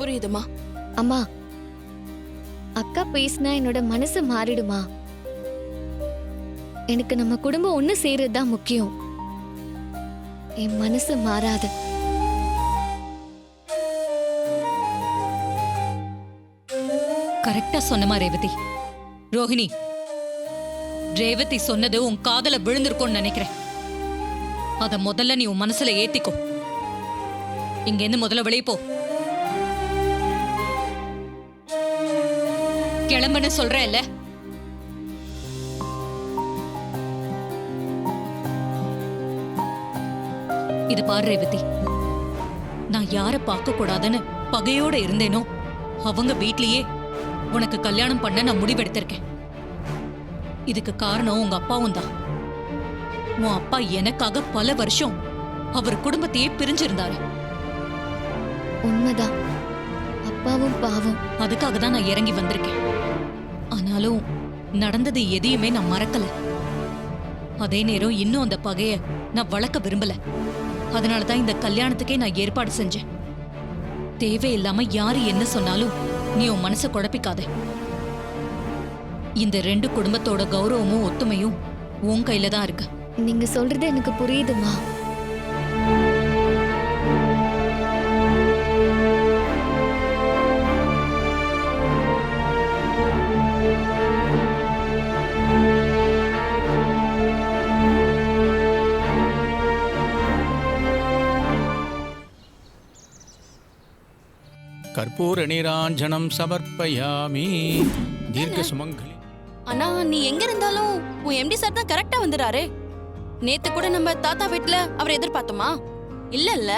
புரியுதுமா. அம்மா, அக்கா பேசினா என்னோட மனசு மாறிடுமா? எனக்கு நம்ம குடும்பம் ஒண்ணு சேர்றதுதான் முக்கியம். என் மனசு மாறாது. கரெக்டா சொன்னமா ரேவதி. ரோஹிணி, ரேவதி சொன்னது உன் காதல விழுந்திருக்கும்னு நினைக்கிறேன். அத முதல்ல நீ உன் மனசுல ஏத்திக்கோ. இங்க இருந்து முதல்ல வெளியே போ. கிளம்புன்னு சொல்றேன்ல. இது பாரு ரேவதி, நான் யார பார்க்க கூடாதுன்னு பகையோட இருந்தேனோ அவங்க வீட்லயே உனக்கு கல்யாணம் பண்ண நான் முடிவெடுத்திருக்கேன். இதுக்கு காரணம் உங்க அப்பாவும் தான். உன் அப்பா எனக்காக பல வருஷம் அவர் குடும்பத்தையே பிரிஞ்சிருந்தாரு. உண்மைதான், அப்பாவும் பாவம். அதுக்காக தான் நான் இறங்கி வந்திருக்கேன். ஆனாலும் நடந்தது எதையுமே நான் மறக்கல. அதே நேரம் இன்னும் அந்த பகைய நான் வளர்க்க விரும்பல. அதனாலதான் இந்த கல்யாணத்துக்கே நான் ஏற்பாடு செஞ்சேன். தேவையில்லாம யாரு என்ன சொன்னாலும் நீ உன் மனசை குழப்பிக்காத. இந்த ரெண்டு குடும்பத்தோட கௌரவமும் ஒத்துமையும் உன் கையில தான் இருக்கு. நீங்க சொல்றது எனக்கு புரியுதுமா. கற்பூர நீராஞ்சனம் சமர்ப்பயாமி. தீர்க்க சுமங்கலி. அண்ணா, நீ எங்க இருந்தாலும் உன் எம்டி சார் தான் கரெக்டா வந்துறாரே. நேத்து கூட நம்ம தாத்தா வீட்டுல அவரை எதிர்பார்த்தோமா? இல்ல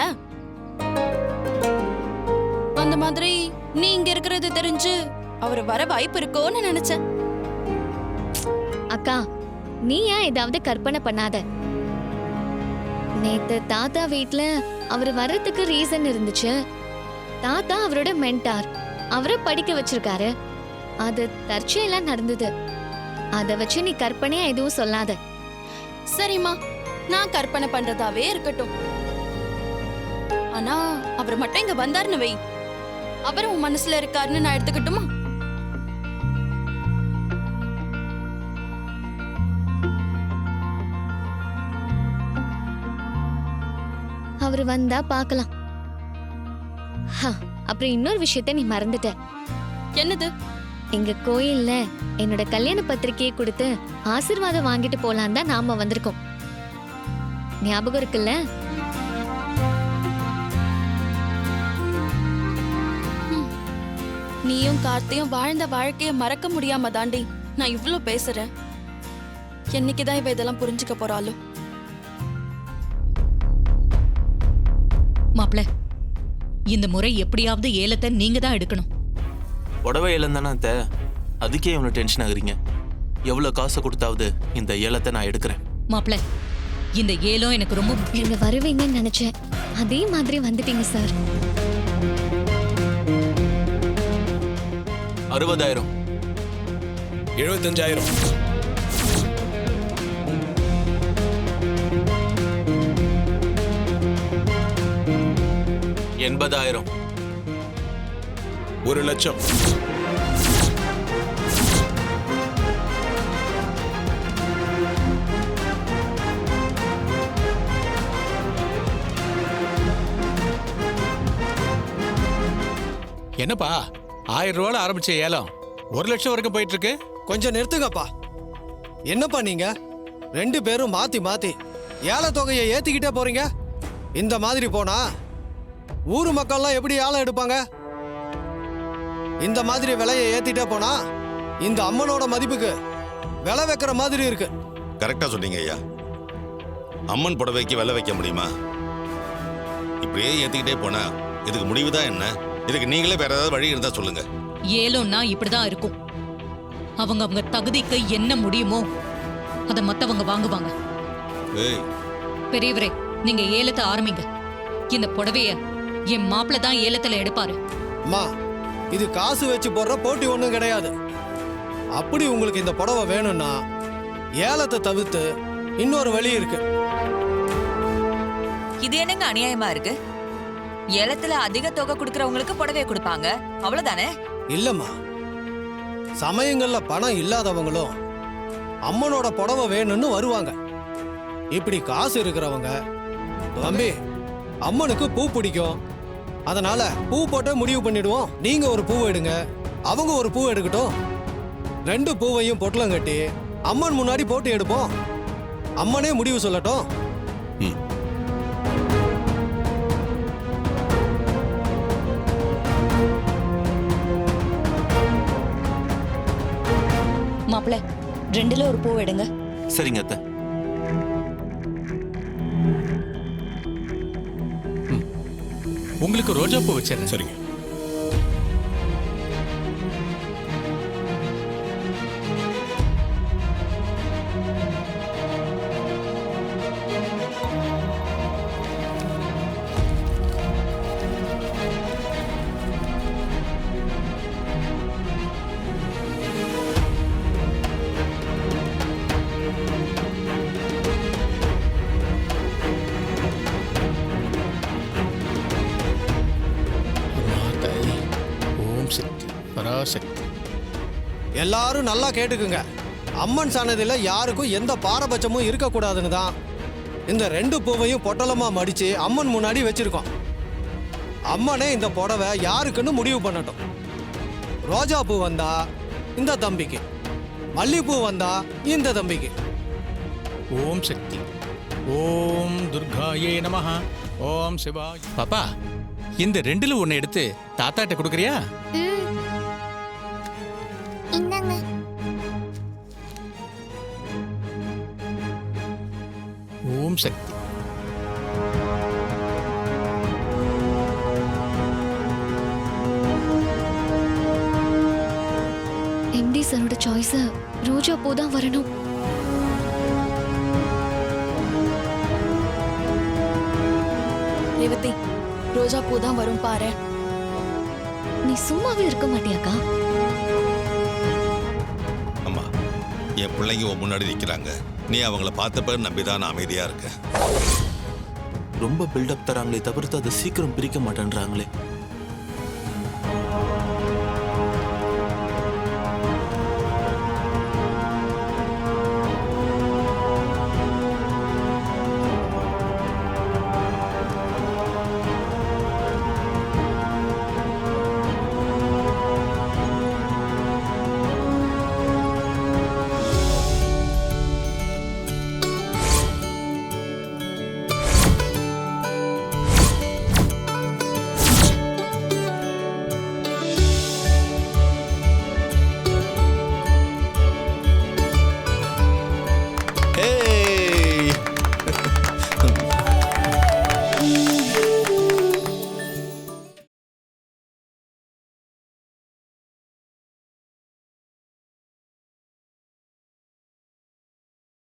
அந்த மாதிரி நீ இங்க இருக்கிறது தெரிஞ்சு அவர் வர வாய்ப்பு இருக்கோன்னு நினைச்சேன். அக்கா, நீ ஏன் ஏதாவது கற்பனை பண்ணாத. நேத்து தாத்தா வீட்ல அவர் வர்றதுக்கு ரீசன் இருந்துச்சு. தாத்தா அவரோட மென்டார், அவரை படிக்க வச்சிருக்காரு. அது தற்செயலா நடந்தது. அத வச்சு நீ கற்பனையா எதுவும் சொல்லாத. சரிம்மா, நான் கற்பனை பண்றதாவே இருக்கட்டும். ஆனா அவர் மட்டும் இங்க வந்தாருன்னு வை, அவர் உன் மனசுல இருக்காருன்னு நான் எடுத்துக்கட்டுமா? அவர் வந்தா பாக்கலாம். அப்புறம் இன்னொரு விஷயத்த நீ மறந்துட்ட. என்னது? எங்க கோயில்ல என்னோட கல்யாண பத்திரிக்கையை கொடுத்து ஆசீர்வாதம் வாங்கிட்டு போலாம் தான் நாம வந்திருக்கோம். ஞாபகம் இருக்குல்ல? நீயும் கார்த்தியும் வாழ்ந்த வாழ்க்கைய மறக்க முடியாம தாண்டி நான் இவ்ளோ பேசுறேன். என்னைக்குதான் இவ இதெல்லாம் புரிஞ்சுக்க போறாளோ? மாப்ள, இந்த முறை எப்படியாவது ஏலத்தை நீங்க தான் எடுக்கணும். புடவை ஏலம் தானே அத்தை, அதுக்கே இவ்வளவு டென்ஷன் ஆகுறீங்க. எவ்வளவு காசு கொடுத்தாவது இந்த ஏலத்தை நான் எடுக்கிறேன். மாப்ள, இந்த ஏலம் எனக்கு ரொம்ப. நீங்க வருவீங்கன்னு நினைச்சேன், அதே மாதிரி வந்துட்டீங்க சார். 60,000. 75,000. 80,000. 1,00,000. 'என்னப்பா 1000 ரூபாய் ஆரம்பிச்ச ஏலம் 1,00,000 வரைக்கும் போயிட்டு இருக்கு? கொஞ்சம் நிறுத்துங்கப்பா. என்னப்பா நீங்க 2 பேரும் மாத்தி மாத்தி ஏல தொகையை ஏத்திக்கிட்டே போறீங்க? இந்த மாதிரி போனா ஊரு மக்கள்லாம் எப்படி ஏலம் எடுப்பாங்க? இந்த மாதிரி விலையை ஏத்திட்டே போனா இந்த அம்மனோட மதிப்புக்கு விலை வைக்கிற மாதிரி இருக்கு. கரெக்டா சொன்னீங்க ஐயா. அம்மன் புடவைக்கு விலை வைக்க முடியுமா? இப்படியே ஏத்திக்கிட்டே போனா இதுக்கு முடிவுதான் என்ன? இதுக்கு நீங்களே வேற ஏதாவது வழி இருந்தா சொல்லுங்க. ஏலம்னா இப்படிதான் இருக்கும். அவங்க தகுதிக்கு என்ன முடியுமோ அத மத்தவங்க வாங்குவாங்க. பெரியவரே, நீங்க ஏலத்தை ஆரம்பிங்க. இந்த புடவைய என் மாப்பிள்ள தான் ஏலத்துல எடுப்பாரு. அம்மா, இது காசு வச்சு போடுற போட்டி ஒண்ணும் கிடையாது. அப்படி உங்களுக்கு இந்த புடவை வேணும்னா ஏலத்தை தவிர்த்து இன்னொரு வழி இருக்கு. இது என்னங்க அநியாயமா இருக்கு? ஏலத்துல அதிக தொகை கொடுக்கறவங்களுக்கு புடவைய கொடுப்பாங்க, அவ்வளவுதானே? இல்லம்மா, சமயங்கள்ல பணம் இல்லாதவங்களும் அம்மனோட புடவை வேணும்னு வருவாங்க. இப்படி காசு இருக்கிறவங்க, தம்பி அம்மனுக்கு பூ பிடிக்கும், அதனால பூ போட்டு முடிவு பண்ணிடுவோம். நீங்க ஒரு பூ எடுங்க, அவங்க ஒரு பூ எடுக்கட்டும். 2 பூவையும் பொட்டலம் கட்டி அம்மன் முன்னாடி போட்டு எடுப்போம். அம்மனே முடிவு சொல்லட்டும். மாப்பிள்ள 2ல ஒரு பூ எடுங்க. சரிங்க அத்தை. உங்களுக்கு ரோஜா பூ வச்சிடறேன். சரிங்க. மாதாயி, ஓம் சக்தி பராசக்தி. எல்லாரும் நல்லா கேட்டுக்குங்க. அம்மன் சன்னதியில யாருக்கும் எந்த பாரபட்சமும் இருக்கக்கூடாதுன்னு தான் இந்த 2 பூவையும் பொட்டலமா மடிச்சு அம்மன் முன்னாடி வச்சிருக்கோம். அம்மனே இந்த புடவை யாருக்குன்னு முடிவு பண்ணட்டும். ரோஜா பூ வந்தா இந்த தம்பிக்கு, மல்லிப்பூ வந்தா இந்த தம்பிக்கு. ஓம் சக்தி. ஓம் துர்காயே நமஹ. ஓம் சிவாய. பாப்பா, இந்த 2ல ஒன்னு எடுத்து தாத்தாட்ட கொடுக்கறியா? இந்தாங்க. ஓம் சக்தி. எம்டி சரோட சாய்ஸ் ரோஜா பூ தான் வரணும். ரேவதி, ரோஜா பூ தான் வரும் பாரு. நீ சும்மாவே இருக்க மாட்டியாக்கா? அம்மா, என் பிள்ளைங்க உன் முன்னாடி நிற்கிறாங்க. நீ அவங்கள பார்த்தப்ப நம்பிதான் நான் அமைதியா இருக்க. ரொம்ப பில்டப் தராங்களே தவிர்த்து அதை சீக்கிரம் பிரிக்க மாட்டேன்றாங்களே.